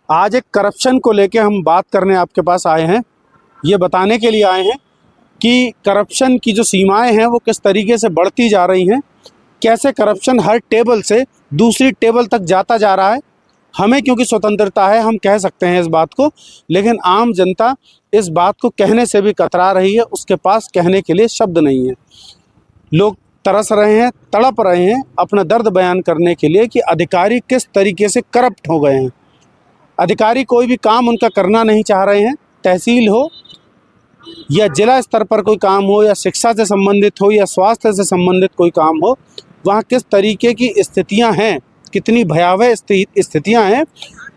आज एक करप्शन को लेके हम बात करने आपके पास आए हैं। ये बताने के लिए आए हैं कि करप्शन की जो सीमाएं हैं वो किस तरीके से बढ़ती जा रही हैं, कैसे करप्शन हर टेबल से दूसरी टेबल तक जाता जा रहा है। हमें क्योंकि स्वतंत्रता है हम कह सकते हैं इस बात को, लेकिन आम जनता इस बात को कहने से भी कतरा रही है, उसके पास कहने के लिए शब्द नहीं है। लोग तरस रहे हैं, तड़प रहे हैं अपना दर्द बयान करने के लिए कि अधिकारी किस तरीके से करप्ट हो गए हैं। अधिकारी कोई भी काम उनका करना नहीं चाह रहे हैं, तहसील हो या जिला स्तर पर कोई काम हो या शिक्षा से संबंधित हो या स्वास्थ्य से संबंधित कोई काम हो, वहाँ किस तरीके की स्थितियाँ हैं, कितनी भयावह स्थितियाँ हैं,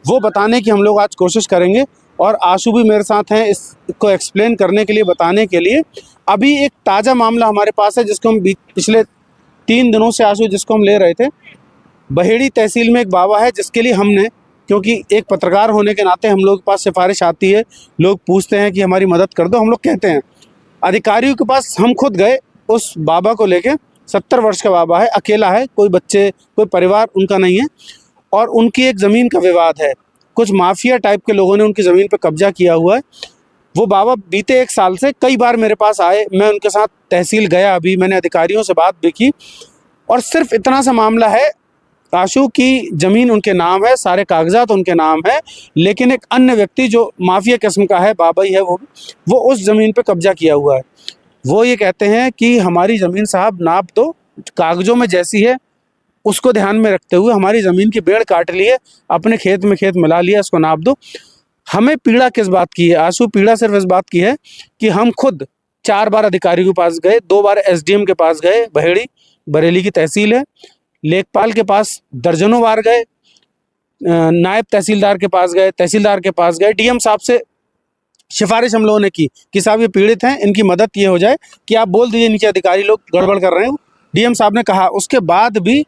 वो बताने की हम लोग आज कोशिश करेंगे। और आशु भी मेरे साथ हैं इसको एक्सप्लेन करने के लिए, बताने के लिए। अभी एक ताज़ा मामला हमारे पास है जिसको हम पिछले 3 दिनों से आशु जिसको हम ले रहे थे। बहेड़ी तहसील में एक बाबा है जिसके लिए हमने, क्योंकि एक पत्रकार होने के नाते हम लोग के पास सिफारिश आती है, लोग पूछते हैं कि हमारी मदद कर दो, हम लोग कहते हैं। अधिकारियों के पास हम खुद गए उस बाबा को लेके। 70 वर्ष का बाबा है, अकेला है, कोई बच्चे कोई परिवार उनका नहीं है, और उनकी एक ज़मीन का विवाद है। कुछ माफिया टाइप के लोगों ने उनकी ज़मीन पर कब्जा किया हुआ है। वो बाबा बीते 1 साल से कई बार मेरे पास आए, मैं उनके साथ तहसील गया, अभी मैंने अधिकारियों से बात भी की। और सिर्फ इतना सा मामला है, आशु की ज़मीन उनके नाम है, सारे कागजात उनके नाम है, लेकिन एक अन्य व्यक्ति जो माफिया किस्म का है, बाबा ही है वो उस ज़मीन पे कब्जा किया हुआ है। वो ये कहते हैं कि हमारी ज़मीन साहब नाप दो, कागज़ों में जैसी है उसको ध्यान में रखते हुए हमारी ज़मीन की बेड़ काट ली है, अपने खेत में खेत मिला लिया, इसको नाप दो। हमें पीड़ा किस बात की है आशु? पीड़ा सिर्फ इस बात की है कि हम खुद 4 बार अधिकारी के पास गए, 2 बार एसडीएम के पास गए, बहेड़ी बरेली की तहसील है, लेखपाल के पास दर्जनों बार गए, नायब तहसीलदार के पास गए, तहसीलदार के पास गए, डीएम साहब से सिफारिश हम लोगों ने की कि साहब ये पीड़ित हैं, इनकी मदद ये हो जाए कि आप बोल दीजिए नीचे अधिकारी लोग गड़बड़ कर रहे हैं। डीएम साहब ने कहा, उसके बाद भी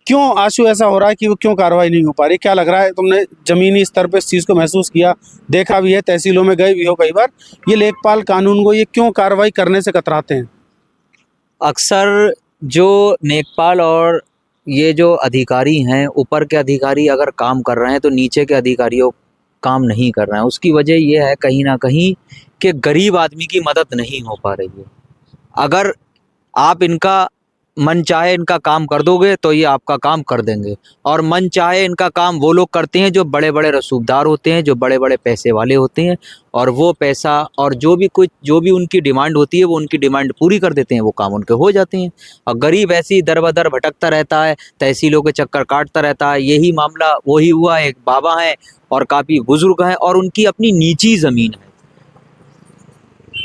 क्यों आशु ऐसा हो रहा है कि वो क्यों कार्रवाई नहीं हो पा रही? क्या लग रहा है? तुमने ज़मीनी स्तर पर इस चीज़ को महसूस किया, देखा भी है, तहसीलों में गए भी हो कई बार, ये लेखपाल कानून को ये क्यों कार्रवाई करने से कतराते हैं? अक्सर जो लेखपाल और ये जो अधिकारी हैं, ऊपर के अधिकारी अगर काम कर रहे हैं तो नीचे के अधिकारियों काम नहीं कर रहे हैं। उसकी वजह ये है कहीं ना कहीं कि गरीब आदमी की मदद नहीं हो पा रही है। अगर आप इनका मन चाहे इनका काम कर दोगे तो ये आपका काम कर देंगे, और मन चाहे इनका काम वो लोग करते हैं जो बड़े बड़े रसूखदार होते हैं, जो बड़े बड़े पैसे वाले होते हैं, और वो पैसा और जो भी उनकी डिमांड होती है वो उनकी डिमांड पूरी कर देते हैं, वो काम उनके हो जाते हैं। और गरीब ऐसे ही दर बदर भटकता रहता है, तहसीलों के चक्कर काटता रहता है। यही मामला वही हुआ, एक बाबा हैं और काफ़ी बुजुर्ग हैं और उनकी अपनी निजी ज़मीन है,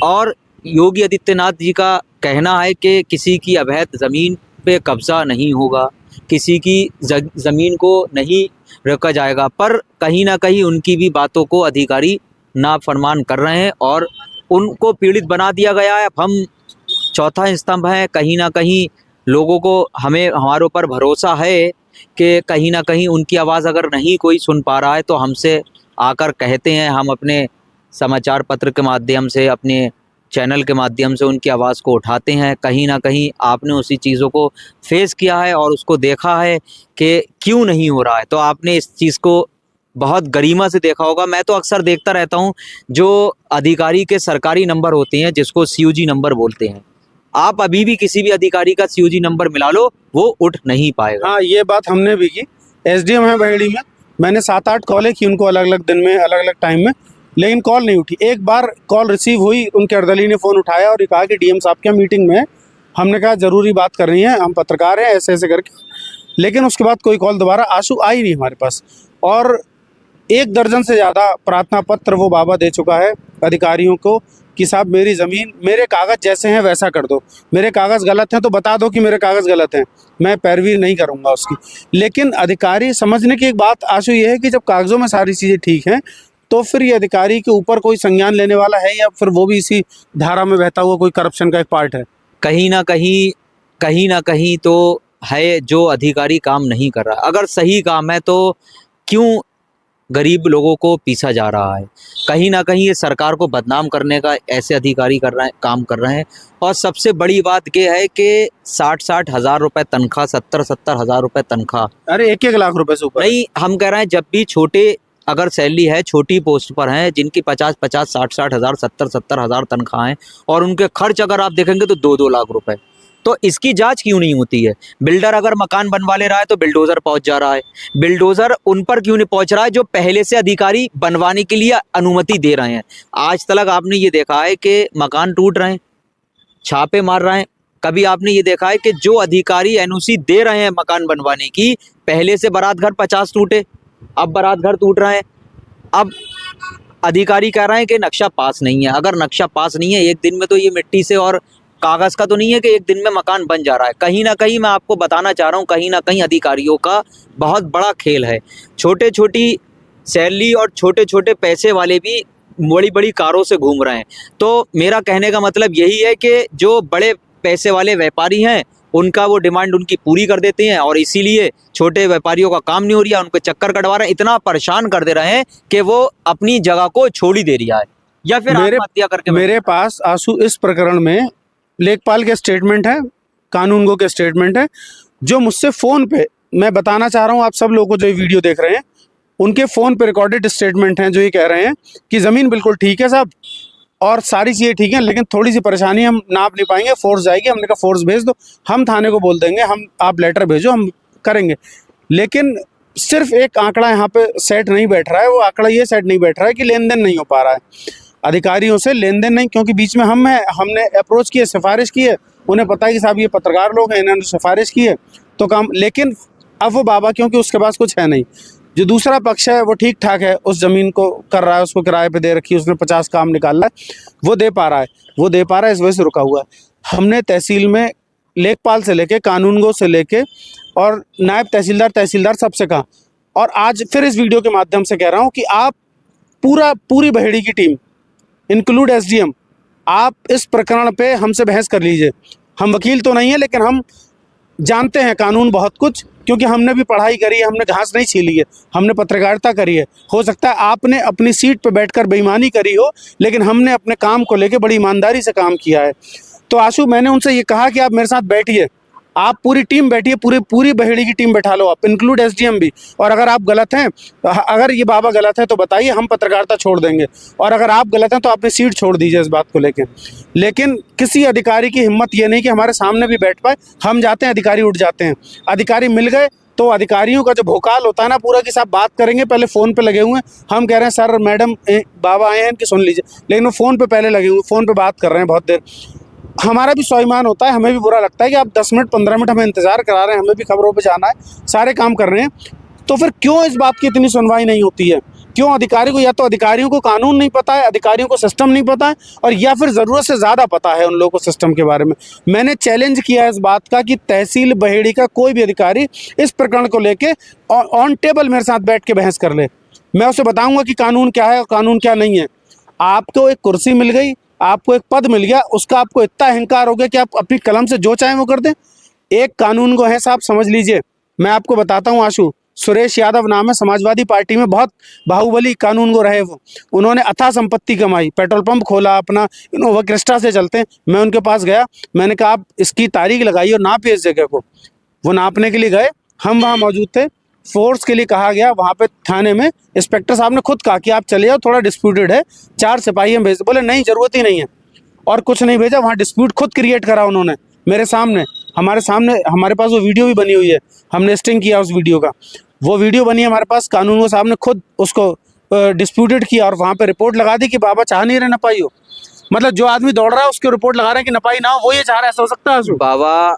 और योगी आदित्यनाथ जी का कहना है कि किसी की अवैध ज़मीन पे कब्ज़ा नहीं होगा, किसी की ज़मीन को नहीं रोका जाएगा। पर कहीं ना कहीं उनकी भी बातों को अधिकारी नाफरमान कर रहे हैं और उनको पीड़ित बना दिया गया है। अब हम चौथा स्तंभ हैं, कहीं ना कहीं लोगों को हमारे ऊपर भरोसा है कि कहीं ना कहीं उनकी आवाज़ अगर नहीं कोई सुन पा रहा है तो हमसे आकर कहते हैं, हम अपने समाचार पत्र के माध्यम से, अपने चैनल के माध्यम से उनकी आवाज़ को उठाते हैं। कहीं ना कहीं आपने उसी चीज़ों को फेस किया है और उसको देखा है कि क्यों नहीं हो रहा है, तो आपने इस चीज़ को बहुत गरिमा से देखा होगा। मैं तो अक्सर देखता रहता हूँ जो अधिकारी के सरकारी नंबर होते हैं, जिसको सीओजी नंबर बोलते हैं, आप अभी भी किसी भी अधिकारी का सीओजी नंबर मिला लो, वो उठ नहीं पाएगा। हाँ, ये बात हमने भी की। एसडीएम है बहेड़ी में, मैंने 7-8 कॉलें की उनको अलग अलग दिन में, अलग अलग टाइम में, लेकिन कॉल नहीं उठी। एक बार कॉल रिसीव हुई, उनके अर्दली ने फ़ोन उठाया और ये कहा कि डीएम साहब क्या मीटिंग में है। हमने कहा ज़रूरी बात करनी है, हम पत्रकार हैं, ऐसे ऐसे करके। लेकिन उसके बाद कोई कॉल दोबारा आशु आई नहीं हमारे पास। और 1 दर्जन से ज़्यादा प्रार्थना पत्र वो बाबा दे चुका है अधिकारियों को कि साहब मेरी ज़मीन, मेरे कागज़ जैसे हैं वैसा कर दो, मेरे कागज़ गलत हैं तो बता दो कि मेरे कागज़ गलत हैं, मैं पैरवी नहीं करूँगा उसकी। लेकिन अधिकारी समझने की एक बात आशु ये है कि जब कागज़ों में सारी चीज़ें ठीक हैं तो फिर ये अधिकारी के ऊपर कोई संज्ञान लेने वाला है, या फिर वो भी इसी धारा में बहता हुआ कोई करप्शन का एक पार्ट है? कहीं ना कहीं तो है जो अधिकारी काम नहीं कर रहा। अगर सही काम है तो क्यों गरीब लोगों को पीसा जा रहा है? कहीं ना कहीं ये सरकार को बदनाम करने का ऐसे अधिकारी काम कर रहे हैं। और सबसे बड़ी बात ये है कि 60-60 हज़ार रुपये तनख्वाह, 70-70 हज़ार रुपये तनख्वाह। अरे 1-1 लाख रुपए से ऊपर नहीं, हम कह रहे हैं जब भी अगर सैलरी है, छोटी पोस्ट पर हैं, जिनकी 50-50, 60-60 हज़ार, 70-70 हज़ार तनख्वाह हैं, और उनके खर्च अगर आप देखेंगे तो 2-2 लाख रुपए, तो इसकी जांच क्यों नहीं होती है? बिल्डर अगर मकान बनवा ले रहा है तो बिल्डोजर पहुंच जा रहा है, बिल्डोजर उन पर क्यों नहीं पहुंच रहा है जो पहले से अधिकारी बनवाने के लिए अनुमति दे रहे हैं? आज तक आपने ये देखा है कि मकान टूट रहे हैं, छापे मार रहे हैं। कभी आपने ये देखा है कि जो अधिकारी एनओसी दे रहे हैं मकान बनवाने की, पहले से बारात घर 50 टूटे, अब बारात घर टूट रहे हैं, अब अधिकारी कह रहे हैं कि नक्शा पास नहीं है। अगर नक्शा पास नहीं है, एक दिन में तो ये मिट्टी से और कागज़ का तो नहीं है कि एक दिन में मकान बन जा रहा है। कहीं ना कहीं मैं आपको बताना चाह रहा हूँ, कहीं ना कहीं अधिकारियों का बहुत बड़ा खेल है। छोटे छोटी सैलरी और छोटे छोटे पैसे वाले भी बड़ी बड़ी कारों से घूम रहे हैं। तो मेरा कहने का मतलब यही है कि जो बड़े पैसे वाले व्यापारी हैं, उनका वो डिमांड उनकी पूरी कर देते हैं, और इसीलिए छोटे व्यापारियों का काम नहीं हो रहा, उनको चक्कर कटवा रहे हैं, इतना परेशान कर दे रहे हैं कि वो अपनी जगह को छोड़ ही दे रहा है, या फिर आत्महत्या करके मेरे पास आंसू इस प्रकरण में लेखपाल के स्टेटमेंट है, कानूनगो के स्टेटमेंट है, जो मुझसे फ़ोन पे, मैं बताना चाह रहा हूँ आप सब लोगों को जो ये वीडियो देख रहे हैं, उनके फ़ोन पे रिकॉर्डेड स्टेटमेंट हैं, जो ये कह रहे हैं कि ज़मीन बिल्कुल ठीक है साहब और सारी चीज़ें ठीक हैं, लेकिन थोड़ी सी परेशानी, हम नाप नहीं पाएंगे, फोर्स जाएगी। हमने कहा फोर्स भेज दो, हम थाने को बोल देंगे, हम आप लेटर भेजो, हम करेंगे। लेकिन सिर्फ एक आंकड़ा यहाँ पे सेट नहीं बैठ रहा है, वो आंकड़ा ये सेट नहीं बैठ रहा है कि लेन देन नहीं हो पा रहा है अधिकारियों से, लेन देन नहीं, क्योंकि बीच में हम हैं, हमने अप्रोच की है, सिफारिश की है, उन्हें पता है कि साहब ये पत्रकार लोग हैं, इन्होंने सिफारिश की है तो काम, लेकिन अब वो बाबा क्योंकि उसके पास कुछ है नहीं, जो दूसरा पक्ष है वो ठीक ठाक है, उस ज़मीन को कर रहा है, उसको किराए पे दे रखी है, उसने 50 काम निकाला है, वो दे पा रहा है, इस वजह से रुका हुआ है। हमने तहसील में लेखपाल से लेके, कानूनगो से लेके और नायब तहसीलदार सबसे कहा, और आज फिर इस वीडियो के माध्यम से कह रहा हूँ कि आप पूरी बहेड़ी की टीम इंक्लूड एसडीएम, आप इस प्रकरण पे हमसे बहस कर लीजिए। हम वकील तो नहीं है, लेकिन हम जानते हैं कानून बहुत कुछ, क्योंकि हमने भी पढ़ाई करी है, हमने घास नहीं छीली है, हमने पत्रकारिता करी है। हो सकता है आपने अपनी सीट पे बैठकर बेईमानी करी हो, लेकिन हमने अपने काम को लेके बड़ी ईमानदारी से काम किया है। तो आशु, मैंने उनसे ये कहा कि आप मेरे साथ बैठिए, आप पूरी टीम बैठिए, पूरी बहेड़ी की टीम बैठा लो, आप इंक्लूड एसडीएम भी, और अगर आप गलत हैं, अगर ये बाबा गलत है तो बताइए, हम पत्रकारिता छोड़ देंगे, और अगर आप गलत हैं तो अपनी सीट छोड़ दीजिए इस बात को लेके। लेकिन किसी अधिकारी की हिम्मत ये नहीं कि हमारे सामने भी बैठ पाए। हम जाते हैं, अधिकारी उठ जाते हैं, अधिकारी मिल गए तो अधिकारियों का जो भोकाल होता है ना पूरा, कि साहब बात करेंगे, पहले फ़ोन पे लगे हुए हैं, हम कह रहे हैं सर मैडम बाबा आए हैं इनकी सुन लीजिए, लेकिन वो फ़ोन पे पहले लगे हुए, फ़ोन पे बात कर रहे हैं बहुत देर। हमारा भी स्वाभिमान होता है, हमें भी बुरा लगता है कि आप 10 मिनट 15 मिनट हमें इंतज़ार करा रहे हैं, हमें भी खबरों पे जाना है, सारे काम कर रहे हैं, तो फिर क्यों इस बात की इतनी सुनवाई नहीं होती है? क्यों अधिकारी को, या तो अधिकारियों को कानून नहीं पता है, अधिकारियों को सिस्टम नहीं पता है, और या फिर ज़रूरत से ज़्यादा पता है उन लोगों को सिस्टम के बारे में। मैंने चैलेंज किया है इस बात का कि तहसील बहेड़ी का कोई भी अधिकारी इस प्रकरण को लेके ऑन टेबल मेरे साथ बैठ के बहस कर ले। मैं उसे बताऊँगा कि कानून क्या है और कानून क्या नहीं है। आपको एक कुर्सी मिल गई, आपको एक पद मिल गया, उसका आपको इतना अहंकार हो गया कि आप अपनी कलम से जो चाहें वो कर दें। एक कानून को है साहब, समझ लीजिए। मैं आपको बताता हूँ आशु, सुरेश यादव नाम है, समाजवादी पार्टी में बहुत बाहुबली कानून को रहे वो, उन्होंने अथाह संपत्ति कमाई, पेट्रोल पंप खोला अपना, इनोवा क्रिस्टा से चलते हैं। मैं उनके पास गया, मैंने कहा आप इसकी तारीख लगाइए और नापिए इस जगह को। वो नापने के लिए गए, हम वहाँ मौजूद थे, फोर्स के लिए कहा गया, वहाँ पे थाने में इंस्पेक्टर साहब ने खुद कहा कि आप चले जाओ, थोड़ा डिस्प्यूटेड है, 4 सिपाही हम भेज, बोले नहीं ज़रूरत ही नहीं है, और कुछ नहीं भेजा। वहाँ डिस्प्यूट खुद क्रिएट करा उन्होंने मेरे सामने, हमारे सामने, हमारे पास वो वीडियो भी बनी हुई है, हमने स्टिंग किया उस वीडियो का, वो वीडियो बनी है हमारे पास। कानूनगो साहब ने खुद उसको डिस्प्यूटेड किया और वहाँ पे रिपोर्ट लगा दी कि बाबा चाह नहीं रहे नपाई हो। मतलब जो आदमी दौड़ रहा है उसकी रिपोर्ट लगा रहे हैं कि नपाई ना हो, वो ये चाह रहा है। ऐसा हो सकता है बाबा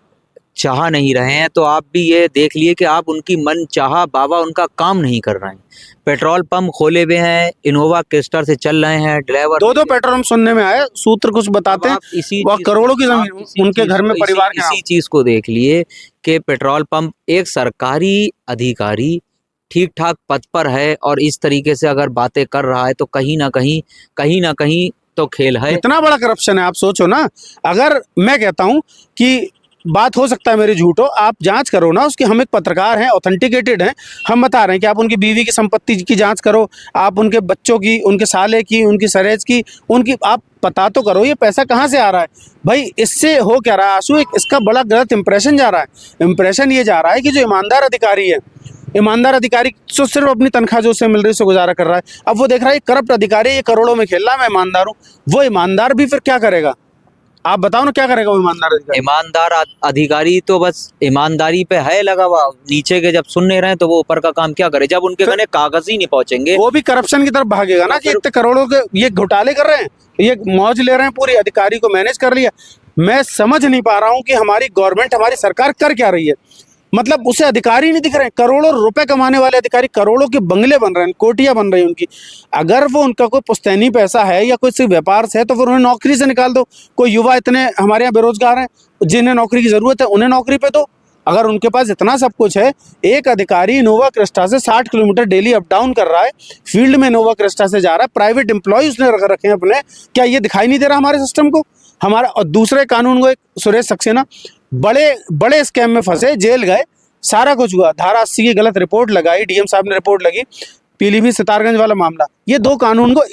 चाह नहीं रहे हैं, तो आप भी ये देख लिए कि आप उनकी मन चाहा बाबा उनका काम नहीं कर रहे हैं। पेट्रोल पंप खोले हुए हैं, इनोवा क्रिस्टा से चल रहे हैं, ड्राइवर 2 पेट्रोल पंप सुनने में आए, सूत्र कुछ बताते हैं, वो करोड़ों की जमीन उनके घर में परिवार के इसी चीज को देख लिए कि पेट्रोल पंप एक सरकारी अधिकारी ठीक ठाक पद पर है और इस तरीके से अगर बातें कर रहा है तो कहीं ना कहीं तो खेल है। इतना बड़ा करप्शन है, आप सोचो ना। अगर मैं कहता हूं कि बात हो सकता है मेरी झूठ हो, आप जांच करो ना उसकी। हम एक पत्रकार हैं, ऑथेंटिकेटेड हैं, हम बता रहे हैं कि आप उनकी बीवी की संपत्ति की जांच करो, आप उनके बच्चों की, उनके साले की, उनकी सरेज की, उनकी आप पता तो करो ये पैसा कहाँ से आ रहा है भाई। इससे हो क्या रहा है आशु, एक इसका बड़ा गलत इंप्रेशन जा रहा है। इंप्रेशन ये जा रहा है कि जो ईमानदार अधिकारी है ईमानदार अधिकारी जो सिर्फ अपनी तनख्वाह जो उससे मिल रही है उससे गुजारा कर रहा है, अब वो देख रहा है करप्ट अधिकारी ये करोड़ों में खेल रहा है, मैं ईमानदार हूँ। वो ईमानदार भी फिर क्या करेगा? आप बताओ ना, क्या करेगा वो ईमानदार अधिकारी? ईमानदार अधिकारी तो बस ईमानदारी पे है लगा हुआ, नीचे के जब सुन नहीं रहे हैं तो वो ऊपर का काम क्या करे, जब उनके कने कागज ही नहीं पहुंचेंगे। वो भी करप्शन की तरफ भागेगा ना कि इतने करोड़ों के ये घोटाले कर रहे हैं, ये मौज ले रहे हैं, पूरी अधिकारी को मैनेज कर लिया। मैं समझ नहीं पा रहा हूँ कि हमारी गवर्नमेंट, हमारी सरकार कर क्या रही है। मतलब उसे अधिकारी नहीं दिख रहे हैं, करोड़ों रुपए कमाने वाले अधिकारी, करोड़ों के बंगले बन रहे हैं, कोटियां बन रही हैं उनकी। अगर वो उनका कोई पुश्तैनी पैसा है या कोई सिर्फ व्यापार से है तो फिर उन्हें नौकरी से निकाल दो। कोई युवा इतने हमारे यहाँ बेरोजगार हैं जिन्हें नौकरी की जरूरत है, उन्हें नौकरी पे दो। अगर उनके पास इतना सब कुछ है, एक अधिकारी इनोवा क्रिस्टा से 60 किलोमीटर डेली अप डाउन कर रहा है, फील्ड में इनोवा क्रिस्टा से जा रहा है, प्राइवेट एम्प्लॉय उसने रखे हैं अपने, क्या ये दिखाई नहीं दे रहा हमारे सिस्टम को? हमारा और दूसरे कानून को, एक सुरेश सक्सेना बड़े बड़े स्कैम में फंसे, जेल गए, सारा कुछ हुआ, धारा 80 की गलत रिपोर्ट लगाई, डीएम साहब ने रिपोर्ट लगी, पीलीभीत सितारगंज वाला मामला। ये दो कानून को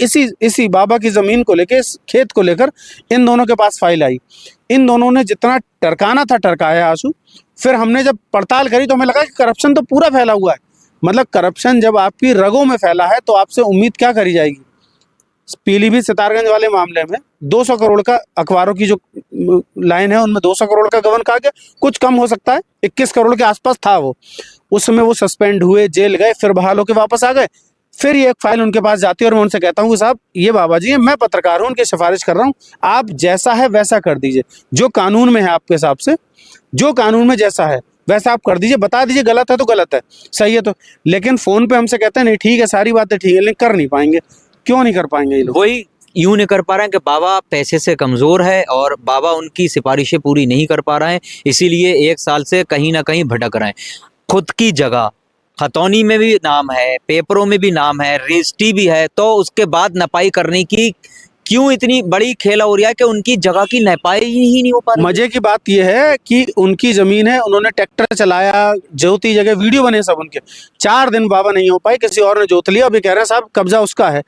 इसी बाबा की जमीन को लेकर, इस खेत को लेकर इन दोनों के पास फाइल आई। इन दोनों ने जितना टरकाना था टरकाया आंसू। फिर हमने जब पड़ताल करी तो हमें लगा कि करप्शन तो पूरा फैला हुआ है। मतलब करप्शन जब आपकी रगों में फैला है तो आपसे उम्मीद क्या करी जाएगी? पीलीभीत सितारगंज वाले मामले में 200 करोड़ का अखबारों की जो लाइन है उनमें 200 करोड़ का गबन कहा गया, कुछ कम हो सकता है, 21 करोड़ के आसपास था वो। उसमें वो सस्पेंड हुए, जेल गए, फिर बहाल होकर वापस आ गए। फिर ये एक फाइल उनके पास जाती है और मैं उनसे कहता हूँ कि साहब ये बाबा जी, मैं पत्रकार हूँ, उनकी सिफारिश कर रहा हूँ, आप जैसा है वैसा कर दीजिए, जो कानून में है आपके हिसाब से, जो कानून में जैसा है वैसा आप कर दीजिए, बता दीजिए गलत है तो गलत है, सही है तो। लेकिन फोन पे हमसे कहते हैं नहीं ठीक है, सारी बातें ठीक है, लेकिन कर नहीं पाएंगे। क्यों नहीं कर पाएंगे ये लोग? वही यूं नहीं कर पा रहे हैं कि बाबा पैसे से कमजोर है और बाबा उनकी सिफारिशें पूरी नहीं कर पा रहे हैं, इसीलिए 1 साल से कहीं ना कहीं भटक रहे हैं। खुद की जगह खतौनी में भी नाम है, पेपरों में भी नाम है, रजिस्ट्री भी है, तो उसके बाद नपाई करने की क्यों इतनी बड़ी खेला हो रहा है कि उनकी जगह की नपाई ही नहीं हो पा रही? मजे की बात यह है कि उनकी जमीन है, उन्होंने ट्रैक्टर चलाया, जोती जगह, वीडियो बने सब उनके, 4 दिन बाबा नहीं हो पाए, किसी और ने जोत लिया, अभी कह रहे हैं साहब कब्जा उसका है।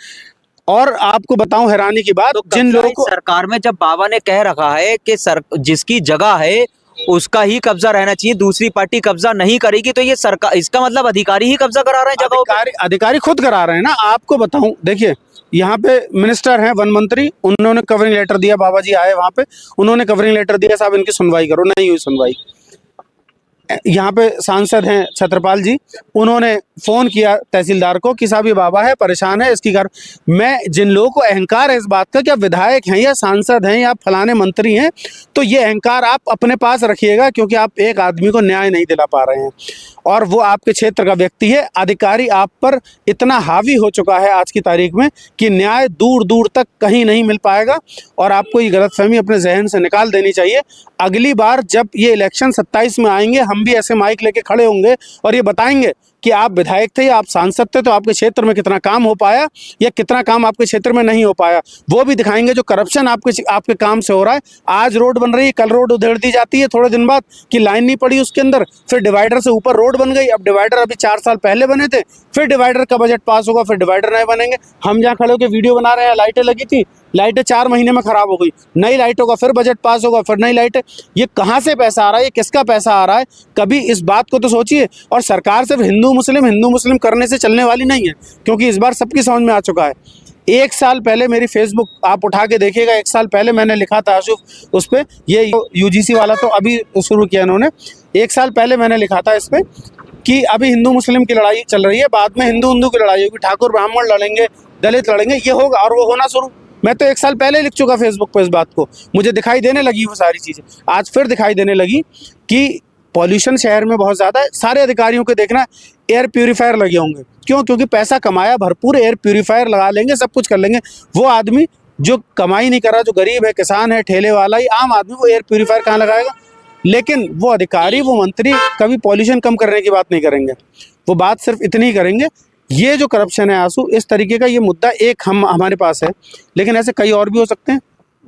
और आपको बताऊं हैरानी की बात, तो जिन लोगों को सरकार में जब बाबा ने कह रखा है कि जिसकी जगह है उसका ही कब्जा रहना चाहिए, दूसरी पार्टी कब्जा नहीं करेगी, तो ये सरकार, इसका मतलब अधिकारी ही कब्जा करा रहे हैं जगहों पे। अधिकारी खुद करा रहे हैं ना। आपको बताऊं, देखिए यहाँ पे मिनिस्टर हैं, वन मंत्री, उन्होंने कवरिंग लेटर दिया, बाबा जी आए वहां पे, उन्होंने कवरिंग लेटर दिया, साहब इनकी सुनवाई करो, नहीं हुई सुनवाई। यहाँ पे सांसद हैं छत्रपाल जी, उन्होंने फोन किया तहसीलदार को कि साहब ये बाबा है, परेशान है, इसकी कर। मैं, जिन लोगों को अहंकार है इस बात का कि आप विधायक हैं या सांसद हैं या फलाने मंत्री हैं, तो ये अहंकार आप अपने पास रखिएगा, क्योंकि आप एक आदमी को न्याय नहीं दिला पा रहे हैं और वो आपके क्षेत्र का व्यक्ति है। अधिकारी आप पर इतना हावी हो चुका है आज की तारीख में कि न्याय दूर दूर तक कहीं नहीं मिल पाएगा और आपको ये गलतफहमी अपने जहन से निकाल देनी चाहिए। अगली बार जब ये इलेक्शन 27 में आएंगे, हम भी ऐसे माइक लेके खड़े होंगे और ये बताएंगे कि आप विधायक थे या आप सांसद थे तो आपके क्षेत्र में कितना काम हो पाया या कितना काम आपके क्षेत्र में नहीं हो पाया, वो भी दिखाएंगे। जो करप्शन आपके काम से हो रहा है, आज रोड बन रही है, कल रोड उधेड़ दी जाती है थोड़े दिन बाद कि लाइन नहीं पड़ी उसके अंदर, फिर डिवाइडर से ऊपर रोड बन गई। अब डिवाइडर अभी 4 साल पहले बने थे, फिर डिवाइडर का बजट पास होगा, फिर डिवाइडर नए बनेंगे। हम जहाँ खड़े होकर वीडियो बना रहे हैं, लाइटें लगी थी, लाइटें 4 महीने में खराब हो गई, नई लाइटों का फिर बजट पास होगा, फिर नई लाइटें। ये कहाँ से पैसा आ रहा है, ये किसका पैसा आ रहा है? कभी इस बात को तो सोचिए। और सरकार सिर्फ हिंदू मुस्लिम करने से चलने वाली नहीं है, क्योंकि इस बार सबकी समझ में आ चुका है। 1 साल पहले मेरी फेसबुक आप उठा के देखिएगा, 1 साल पहले मैंने लिखा था उस पर, ये यूजीसी वाला तो अभी शुरू किया इन्होंने, 1 साल पहले मैंने लिखा था इस पर कि अभी हिंदू मुस्लिम की लड़ाई चल रही है, बाद में हिंदू की लड़ाई होगी, ठाकुर ब्राह्मण लड़ेंगे, दलित लड़ेंगे, ये होगा और वो होना शुरू। मैं तो 1 साल पहले लिख चुका फेसबुक पर इस बात को, मुझे दिखाई देने लगी वो सारी चीज़ें। आज फिर दिखाई देने लगी कि पॉल्यूशन शहर में बहुत ज़्यादा है। सारे अधिकारियों को देखना एयर प्यूरीफायर लगे होंगे, क्यों? क्योंकि पैसा कमाया भरपूर, एयर प्यूरीफायर लगा लेंगे, सब कुछ कर लेंगे। वो आदमी जो कमाई नहीं कर रहा, जो गरीब है, किसान है, ठेले वाला, ही आम आदमी, वो एयर प्यूरीफायर कहाँ लगाएगा? लेकिन वो अधिकारी, वो मंत्री कभी पॉल्यूशन कम करने की बात नहीं करेंगे, वो बात सिर्फ इतनी ही करेंगे। ये जो करप्शन है आंसू, इस तरीके का ये मुद्दा एक हमारे पास है, लेकिन ऐसे कई और भी हो सकते हैं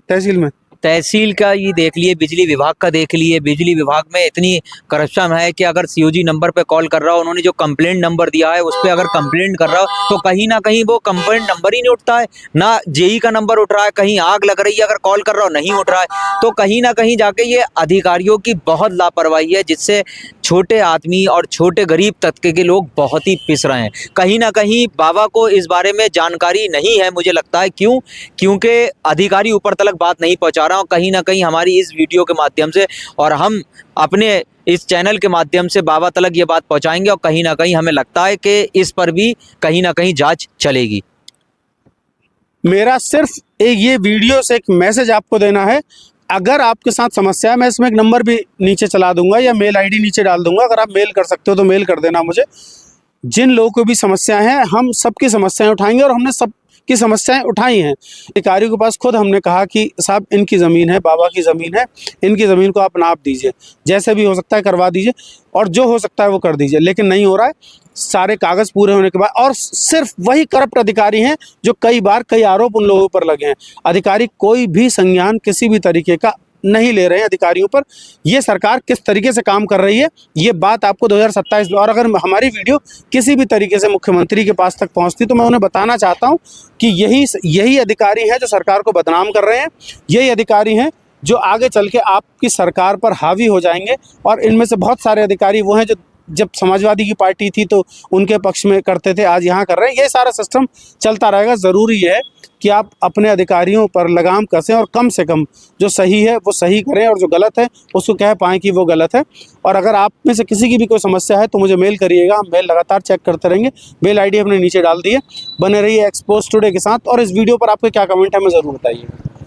तहसील में। तहसील का ये देख लिए, बिजली विभाग का देख लिए, बिजली विभाग में इतनी करप्शन है कि अगर सीओजी नंबर पे कॉल कर रहा हो, उन्होंने जो कंप्लेंट नंबर दिया है उस पर अगर कंप्लेंट कर रहा हो तो कहीं ना कहीं वो कंप्लेंट नंबर ही नहीं उठता है, ना जेई का नंबर उठ रहा है, कहीं आग लग रही है अगर कॉल कर रहा हो नहीं उठ रहा है। तो कहीं ना कहीं जाके ये अधिकारियों की बहुत लापरवाही है, जिससे छोटे आदमी और छोटे गरीब तबके के लोग बहुत ही पिस रहे हैं। कहीं ना कहीं बाबा को इस बारे में जानकारी नहीं है, मुझे लगता है। क्योंकि अधिकारी ऊपर तक बात नहीं पहुंचा रहा, और कहीं ना कहीं हमारी इस वीडियो के माध्यम से और हम अपने इस चैनल के माध्यम से बाबा तक ये बात पहुंचाएंगे, और कहीं ना कहीं हमें लगता है कि इस पर भी कहीं ना कहीं जांच चलेगी। मेरा सिर्फ ये वीडियो से एक मैसेज आपको देना है। अगर आपके साथ समस्या है, मैं इसमें एक नंबर भी नीचे चला दूंगा या मेल आईडी नीचे डाल दूंगा, अगर आप मेल कर सकते हो तो मेल कर देना मुझे। जिन लोगों को भी समस्या है, हम सबकी समस्याएं उठाएंगे, और हमने सबकी समस्याएं उठाई हैं। अधिकारियों के पास खुद हमने कहा कि साहब इनकी ज़मीन है, बाबा की ज़मीन है, इनकी ज़मीन को आप नाप दीजिए, जैसे भी हो सकता है करवा दीजिए, और जो हो सकता है वो कर दीजिए। लेकिन नहीं हो रहा है, सारे कागज़ पूरे होने के बाद, और सिर्फ वही करप्ट अधिकारी हैं जो कई आरोप उन लोगों पर लगे हैं। अधिकारी कोई भी संज्ञान किसी भी तरीके का नहीं ले रहे हैं अधिकारियों पर। ये सरकार किस तरीके से काम कर रही है, ये बात आपको 2027 में, और अगर हमारी वीडियो किसी भी तरीके से मुख्यमंत्री के पास तक पहुंचती तो मैं उन्हें बताना चाहता हूं कि यही अधिकारी हैं जो सरकार को बदनाम कर रहे हैं। यही अधिकारी हैं जो आगे चल के आपकी सरकार पर हावी हो जाएंगे। और इनमें से बहुत सारे अधिकारी वो हैं जो जब समाजवादी की पार्टी थी तो उनके पक्ष में करते थे, आज यहाँ कर रहे हैं। ये सारा सिस्टम चलता रहेगा। ज़रूरी है कि आप अपने अधिकारियों पर लगाम कसें, और कम से कम जो सही है वो सही करें, और जो गलत है उसको कह पाएँ कि वो गलत है। और अगर आप में से किसी की भी कोई समस्या है तो मुझे मेल करिएगा, हम मेल लगातार चेक करते रहेंगे। मेल आईडी अपने नीचे डाल दिए। बने रहिए एक्सपोज टुडे के साथ, और इस वीडियो पर आपके क्या कमेंट है हमें ज़रूर बताइएगा।